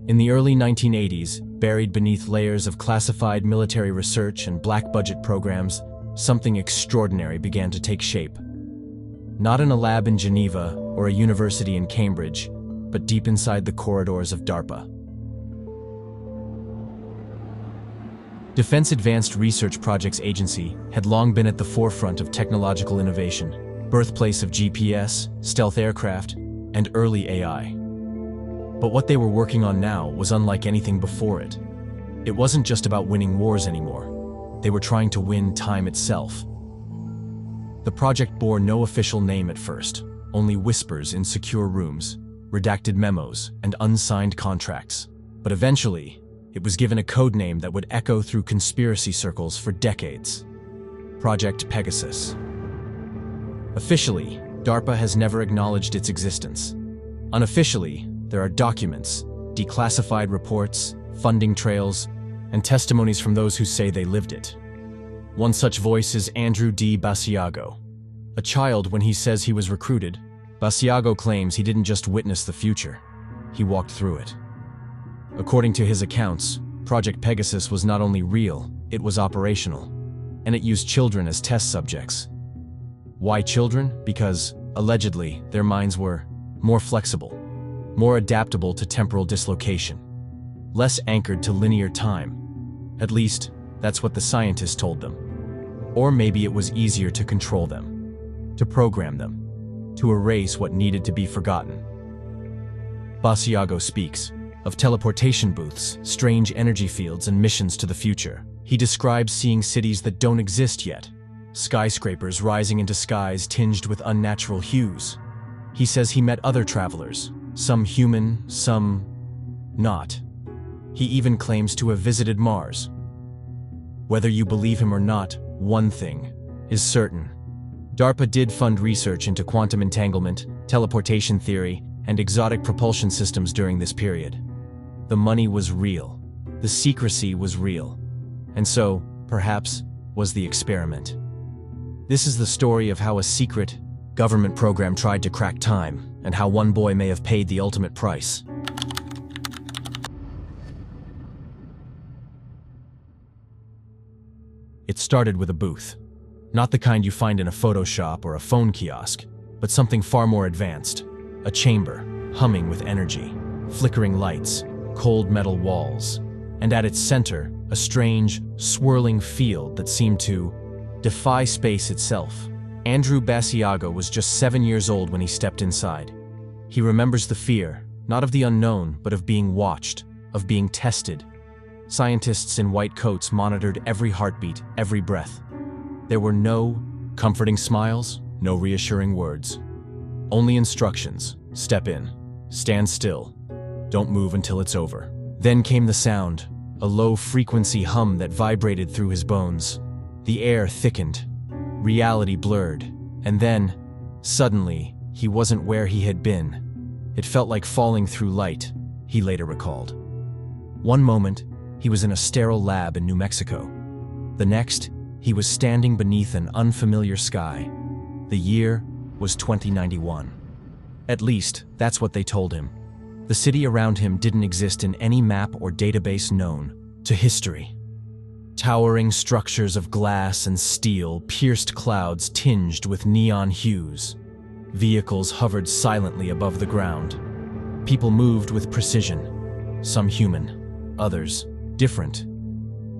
In the early 1980s, buried beneath layers of classified military research and black-budget programs, something extraordinary began to take shape. Not in a lab in Geneva or a university in Cambridge, but deep inside the corridors of DARPA. Defense Advanced Research Projects Agency had long been at the forefront of technological innovation, birthplace of GPS, stealth aircraft, and early AI. But what they were working on now was unlike anything before it. It wasn't just about winning wars anymore. They were trying to win time itself. The project bore no official name at first, only whispers in secure rooms, redacted memos, and unsigned contracts. But eventually, it was given a code name that would echo through conspiracy circles for decades: Project Pegasus. Officially, DARPA has never acknowledged its existence. Unofficially, there are documents, declassified reports, funding trails, and testimonies from those who say they lived it. One such voice is Andrew Basiago. A child when he says he was recruited, Basiago claims he didn't just witness the future, he walked through it. According to his accounts, Project Pegasus was not only real, it was operational, and it used children as test subjects. Why children? Because, allegedly, their minds were more flexible, more adaptable to temporal dislocation, less anchored to linear time. At least, that's what the scientists told them. Or maybe it was easier to control them, to program them, to erase what needed to be forgotten. Basiago speaks of teleportation booths, strange energy fields, and missions to the future. He describes seeing cities that don't exist yet, skyscrapers rising into skies tinged with unnatural hues. He says he met other travelers, some human, some not. He even claims to have visited Mars. Whether you believe him or not, one thing is certain. DARPA did fund research into quantum entanglement, teleportation theory, and exotic propulsion systems during this period. The money was real, the secrecy was real, and so, perhaps, was the experiment. This is the story of how a secret government program tried to crack time, and how one boy may have paid the ultimate price. It started with a booth. Not the kind you find in a photo shop or a phone kiosk, but something far more advanced. A chamber, humming with energy, flickering lights, cold metal walls, and at its center, a strange, swirling field that seemed to defy space itself. Andrew Basiago was just 7 years old when he stepped inside. He remembers the fear, not of the unknown, but of being watched, of being tested. Scientists in white coats monitored every heartbeat, every breath. There were no comforting smiles, no reassuring words. Only instructions: step in, stand still, don't move until it's over. Then came the sound, a low-frequency hum that vibrated through his bones. The air thickened, reality blurred, and then, suddenly, he wasn't where he had been. It felt like falling through light, he later recalled. One moment, he was in a sterile lab in New Mexico. The next, he was standing beneath an unfamiliar sky. The year was 2091. At least, that's what they told him. The city around him didn't exist in any map or database known to history. Towering structures of glass and steel pierced clouds tinged with neon hues. Vehicles hovered silently above the ground. People moved with precision, some human, others different.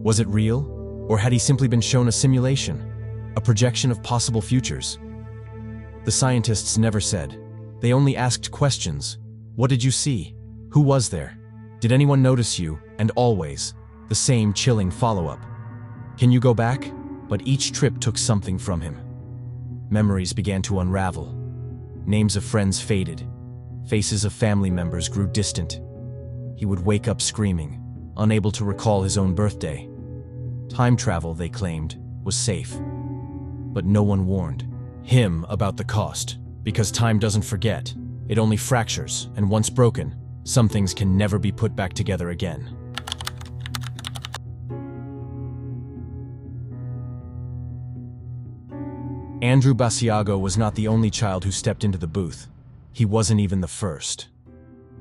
Was it real? Or had he simply been shown a simulation, a projection of possible futures? The scientists never said. They only asked questions. What did you see? Who was there? Did anyone notice you? And always, the same chilling follow-up. Can you go back? But each trip took something from him. Memories began to unravel. Names of friends faded. Faces of family members grew distant. He would wake up screaming, unable to recall his own birthday. Time travel, they claimed, was safe. But no one warned him about the cost, because time doesn't forget. It only fractures, and once broken, some things can never be put back together again. Andrew Basiago was not the only child who stepped into the booth. He wasn't even the first.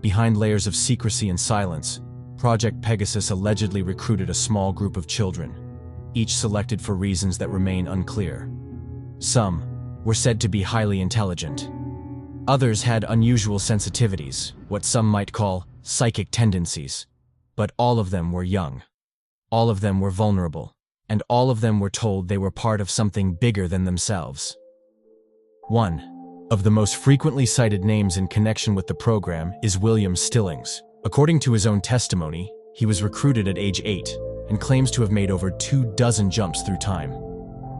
Behind layers of secrecy and silence, Project Pegasus allegedly recruited a small group of children, each selected for reasons that remain unclear. Some were said to be highly intelligent. Others had unusual sensitivities, what some might call psychic tendencies. But all of them were young. All of them were vulnerable. And all of them were told they were part of something bigger than themselves. One of the most frequently cited names in connection with the program is William Stillings. According to his own testimony, he was recruited at age 8 and claims to have made over 24 jumps through time.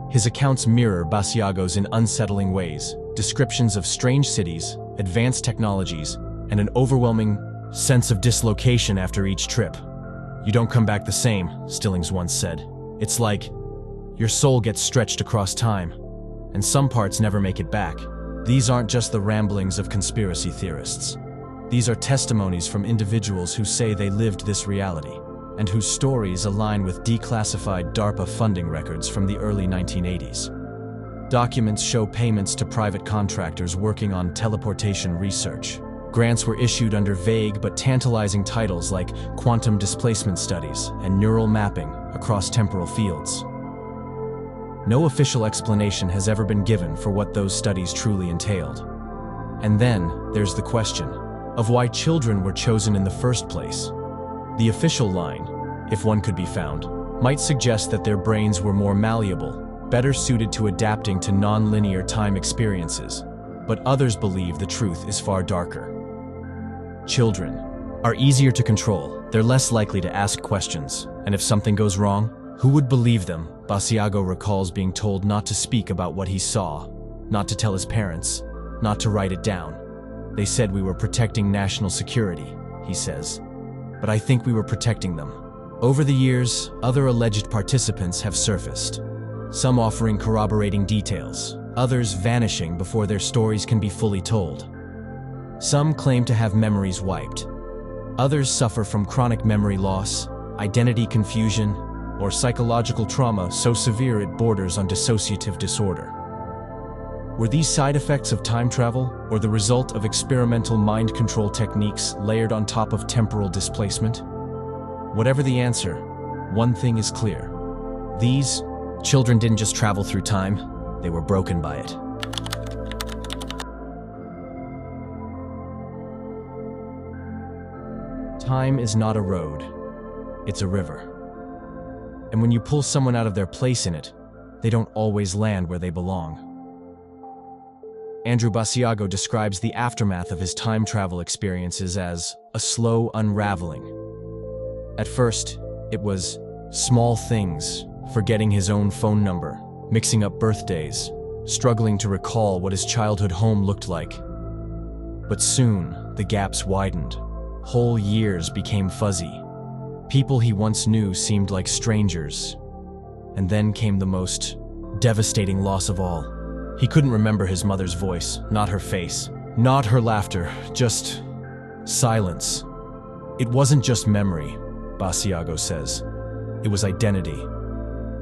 His accounts mirror Basiago's in unsettling ways, descriptions of strange cities, advanced technologies, and an overwhelming sense of dislocation after each trip. "You don't come back the same," Stillings once said. "It's like your soul gets stretched across time, and some parts never make it back." These aren't just the ramblings of conspiracy theorists. These are testimonies from individuals who say they lived this reality, and whose stories align with declassified DARPA funding records from the early 1980s. Documents show payments to private contractors working on teleportation research. Grants were issued under vague but tantalizing titles like quantum displacement studies and neural mapping across temporal fields. No official explanation has ever been given for what those studies truly entailed. And then there's the question of why children were chosen in the first place. The official line, if one could be found, might suggest that their brains were more malleable, better suited to adapting to non-linear time experiences. But others believe the truth is far darker. Children are easier to control, they're less likely to ask questions, and if something goes wrong, who would believe them? Basiago recalls being told not to speak about what he saw, not to tell his parents, not to write it down. "They said we were protecting national security," he says. "But I think we were protecting them." Over the years, other alleged participants have surfaced, some offering corroborating details, others vanishing before their stories can be fully told. Some claim to have memories wiped. Others suffer from chronic memory loss, identity confusion, or psychological trauma so severe it borders on dissociative disorder. Were these side effects of time travel, or the result of experimental mind control techniques layered on top of temporal displacement? Whatever the answer, one thing is clear. These children didn't just travel through time, they were broken by it. Time is not a road, it's a river. And when you pull someone out of their place in it, they don't always land where they belong. Andrew Basiago describes the aftermath of his time travel experiences as a slow unraveling. At first, it was small things, forgetting his own phone number, mixing up birthdays, struggling to recall what his childhood home looked like. But soon, the gaps widened. Whole years became fuzzy. People he once knew seemed like strangers. And then came the most devastating loss of all. He couldn't remember his mother's voice, not her face, not her laughter, just silence. It wasn't just memory, Basiago says. It was identity.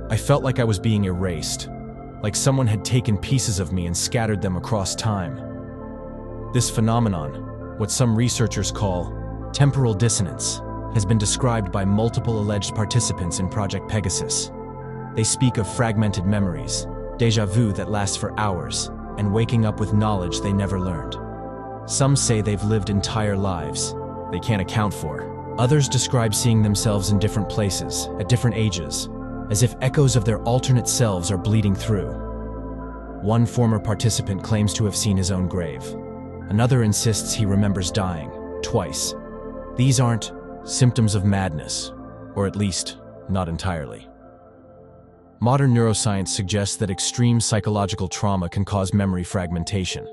I felt like I was being erased, like someone had taken pieces of me and scattered them across time. This phenomenon, what some researchers call temporal dissonance, has been described by multiple alleged participants in Project Pegasus. They speak of fragmented memories, déjà vu that lasts for hours, and waking up with knowledge they never learned. Some say they've lived entire lives they can't account for. Others describe seeing themselves in different places, at different ages, as if echoes of their alternate selves are bleeding through. One former participant claims to have seen his own grave. Another insists he remembers dying, twice. These aren't symptoms of madness, or at least, not entirely. Modern neuroscience suggests that extreme psychological trauma can cause memory fragmentation.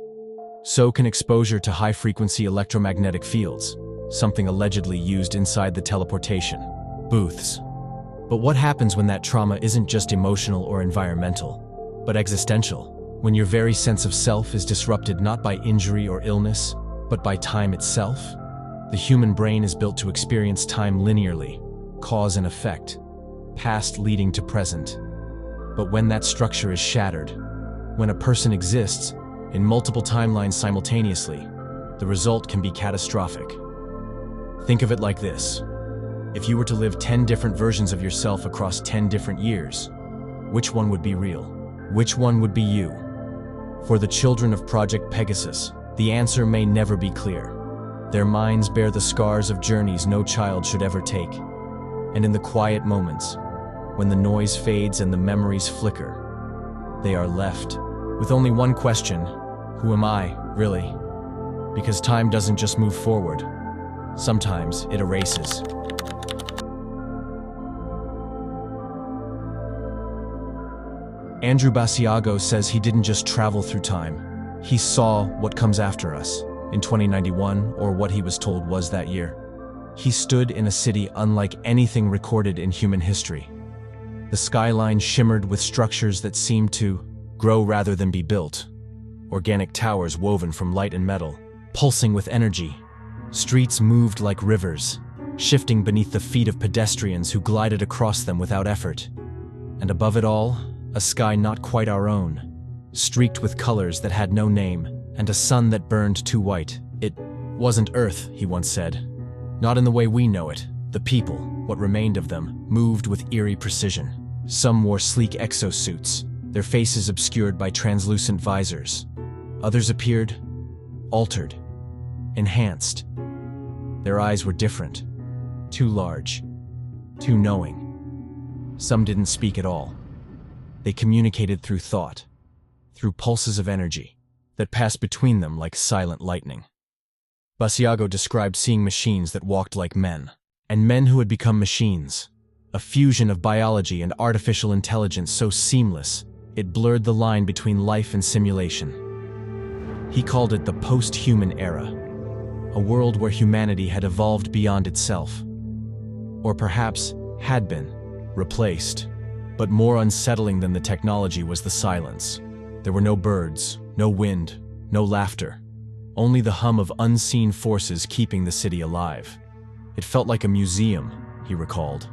So can exposure to high-frequency electromagnetic fields, something allegedly used inside the teleportation booths. But what happens when that trauma isn't just emotional or environmental, but existential? When your very sense of self is disrupted not by injury or illness, but by time itself? The human brain is built to experience time linearly, cause and effect, past leading to present. But when that structure is shattered, when a person exists in multiple timelines simultaneously, the result can be catastrophic. Think of it like this. If you were to live 10 different versions of yourself across 10 different years, which one would be real? Which one would be you? For the children of Project Pegasus, the answer may never be clear. Their minds bear the scars of journeys no child should ever take. And in the quiet moments, when the noise fades and the memories flicker, they are left with only one question: who am I, really? Because time doesn't just move forward. Sometimes it erases. Andrew Basiago says he didn't just travel through time. He saw what comes after us, in 2091, or what he was told was that year. He stood in a city unlike anything recorded in human history. The skyline shimmered with structures that seemed to grow rather than be built. Organic towers woven from light and metal, pulsing with energy. Streets moved like rivers, shifting beneath the feet of pedestrians who glided across them without effort. And above it all, a sky not quite our own, streaked with colors that had no name, and a sun that burned too white. It wasn't Earth, he once said. Not in the way we know it. The people, what remained of them, moved with eerie precision. Some wore sleek exosuits, their faces obscured by translucent visors. Others appeared altered, enhanced. Their eyes were different, too large, too knowing. Some didn't speak at all. They communicated through thought, through pulses of energy that passed between them like silent lightning. Basiago described seeing machines that walked like men, and men who had become machines, a fusion of biology and artificial intelligence so seamless it blurred the line between life and simulation. He called it the post-human era, a world where humanity had evolved beyond itself, or perhaps had been replaced. But more unsettling than the technology was the silence. There were no birds, no wind, no laughter, only the hum of unseen forces keeping the city alive. It felt like a museum, he recalled.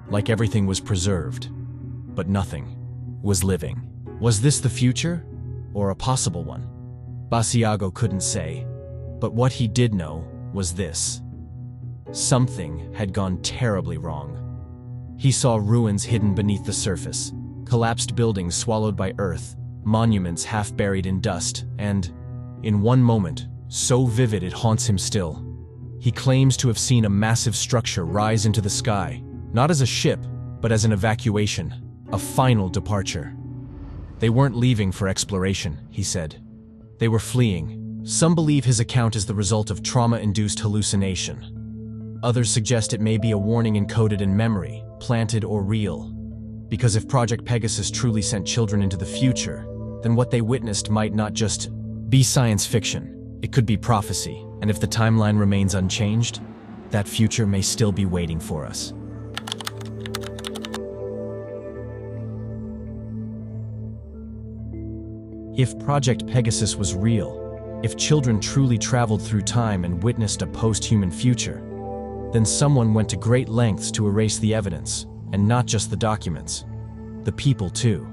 Like everything was preserved, but nothing was living. Was this the future, or a possible one? Basiago couldn't say, but what he did know was this: something had gone terribly wrong. He saw ruins hidden beneath the surface, collapsed buildings swallowed by earth, monuments half buried in dust, and, in one moment, so vivid it haunts him still, he claims to have seen a massive structure rise into the sky, not as a ship, but as an evacuation, a final departure. They weren't leaving for exploration, he said. They were fleeing. Some believe his account is the result of trauma-induced hallucination. Others suggest it may be a warning encoded in memory, planted or real. Because if Project Pegasus truly sent children into the future, then what they witnessed might not just be science fiction. It could be prophecy, and if the timeline remains unchanged, that future may still be waiting for us. If Project Pegasus was real, if children truly traveled through time and witnessed a post-human future, then someone went to great lengths to erase the evidence, and not just the documents. The people, too.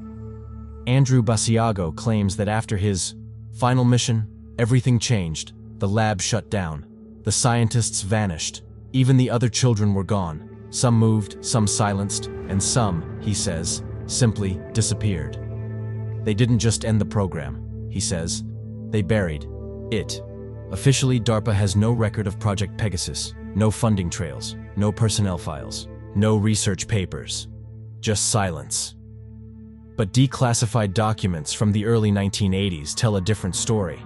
Andrew Basiago claims that after his final mission, everything changed. The lab shut down. The scientists vanished. Even the other children were gone. Some moved, some silenced, and some, he says, simply disappeared. They didn't just end the program, he says. They buried it. Officially, DARPA has no record of Project Pegasus. No funding trails, no personnel files, no research papers, just silence. But declassified documents from the early 1980s tell a different story.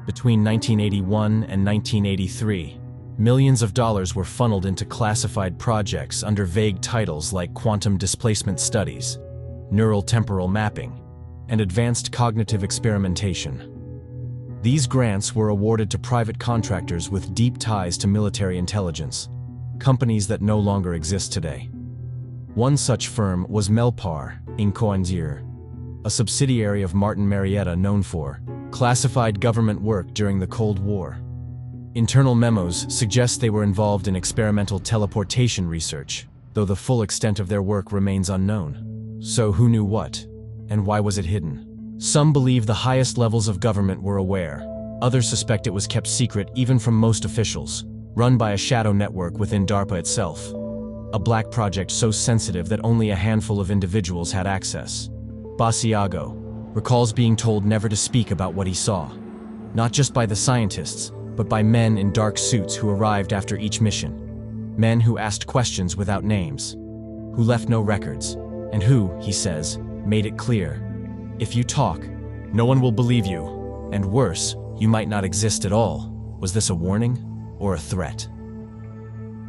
Between 1981 and 1983, millions of dollars were funneled into classified projects under vague titles like quantum displacement studies, neural temporal mapping, and advanced cognitive experimentation. These grants were awarded to private contractors with deep ties to military intelligence, companies that no longer exist today. One such firm was Melpar, Inc., a subsidiary of Martin Marietta known for classified government work during the Cold War. Internal memos suggest they were involved in experimental teleportation research, though the full extent of their work remains unknown. So who knew what, and why was it hidden? Some believe the highest levels of government were aware. Others suspect it was kept secret even from most officials. run by a shadow network within DARPA itself. A black project so sensitive that only a handful of individuals had access. Basiago recalls being told never to speak about what he saw, not just by the scientists, but by men in dark suits who arrived after each mission. Men who asked questions without names, who left no records, and who, he says, made it clear, if you talk, no one will believe you, and worse, you might not exist at all. Was this a warning or a threat?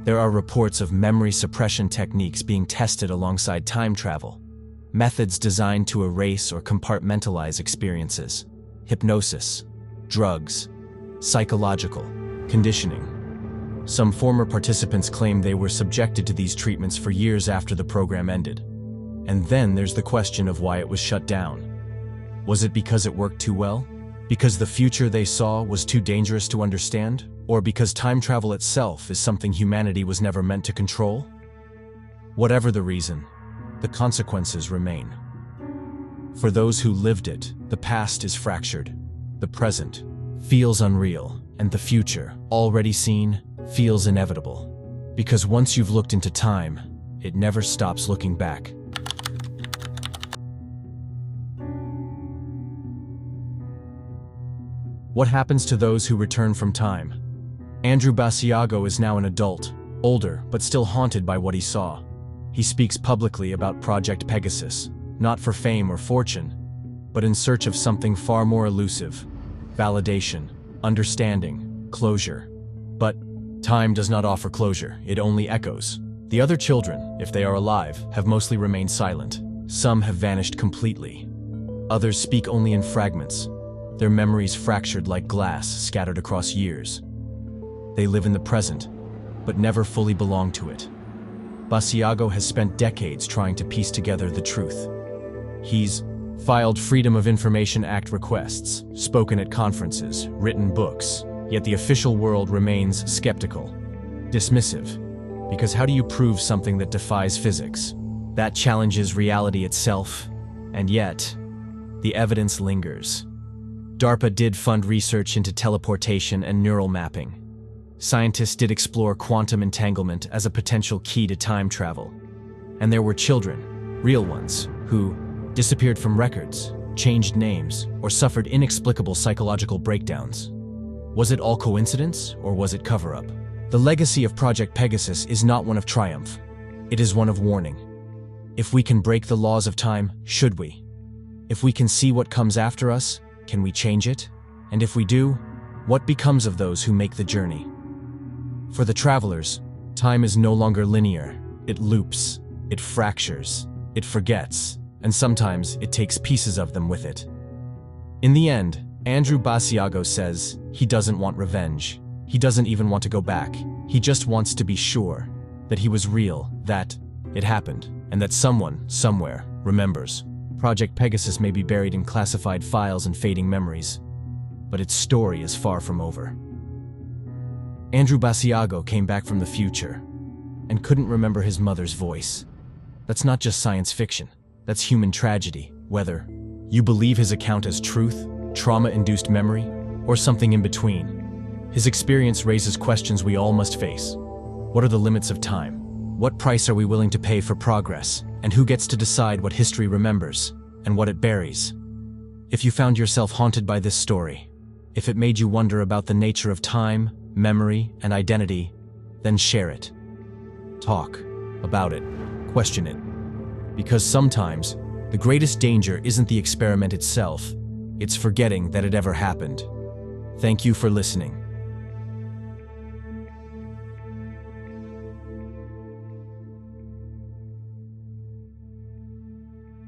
There are reports of memory suppression techniques being tested alongside time travel, methods designed to erase or compartmentalize experiences, hypnosis, drugs, psychological conditioning. Some former participants claim they were subjected to these treatments for years after the program ended. And then there's the question of why it was shut down. Was it because it worked too well? Because the future they saw was too dangerous to understand? Or because time travel itself is something humanity was never meant to control? Whatever the reason, the consequences remain. For those who lived it, the past is fractured, the present feels unreal, and the future, already seen, feels inevitable. Because once you've looked into time, it never stops looking back. What happens to those who return from time? Andrew Basiago is now an adult, older, but still haunted by what he saw. He speaks publicly about Project Pegasus, not for fame or fortune, but in search of something far more elusive: validation, understanding, closure. But time does not offer closure, it only echoes. The other children, if they are alive, have mostly remained silent. Some have vanished completely. Others speak only in fragments, their memories fractured like glass scattered across years. They live in the present, but never fully belong to it. Basiago has spent decades trying to piece together the truth. He's filed Freedom of Information Act requests, spoken at conferences, written books, yet the official world remains skeptical, dismissive. Because how do you prove something that defies physics? That challenges reality itself, and yet, the evidence lingers. DARPA did fund research into teleportation and neural mapping. Scientists did explore quantum entanglement as a potential key to time travel. And there were children, real ones, who disappeared from records, changed names, or suffered inexplicable psychological breakdowns. Was it all coincidence, or was it cover-up? The legacy of Project Pegasus is not one of triumph. It is one of warning. If we can break the laws of time, should we? If we can see what comes after us, can we change it? And if we do, what becomes of those who make the journey? For the travelers, time is no longer linear. It loops, it fractures, it forgets, and sometimes it takes pieces of them with it. In the end, Andrew Basiago says he doesn't want revenge. He doesn't even want to go back. He just wants to be sure that he was real, that it happened, and that someone, somewhere, remembers. Project Pegasus may be buried in classified files and fading memories, but its story is far from over. Andrew Basiago came back from the future and couldn't remember his mother's voice. That's not just science fiction, that's human tragedy, whether you believe his account as truth, trauma-induced memory, or something in between. His experience raises questions we all must face. What are the limits of time? What price are we willing to pay for progress? And who gets to decide what history remembers and what it buries? If you found yourself haunted by this story, if it made you wonder about the nature of time, memory, and identity, then share it. Talk about it. Question it. Because sometimes, the greatest danger isn't the experiment itself, it's forgetting that it ever happened. Thank you for listening.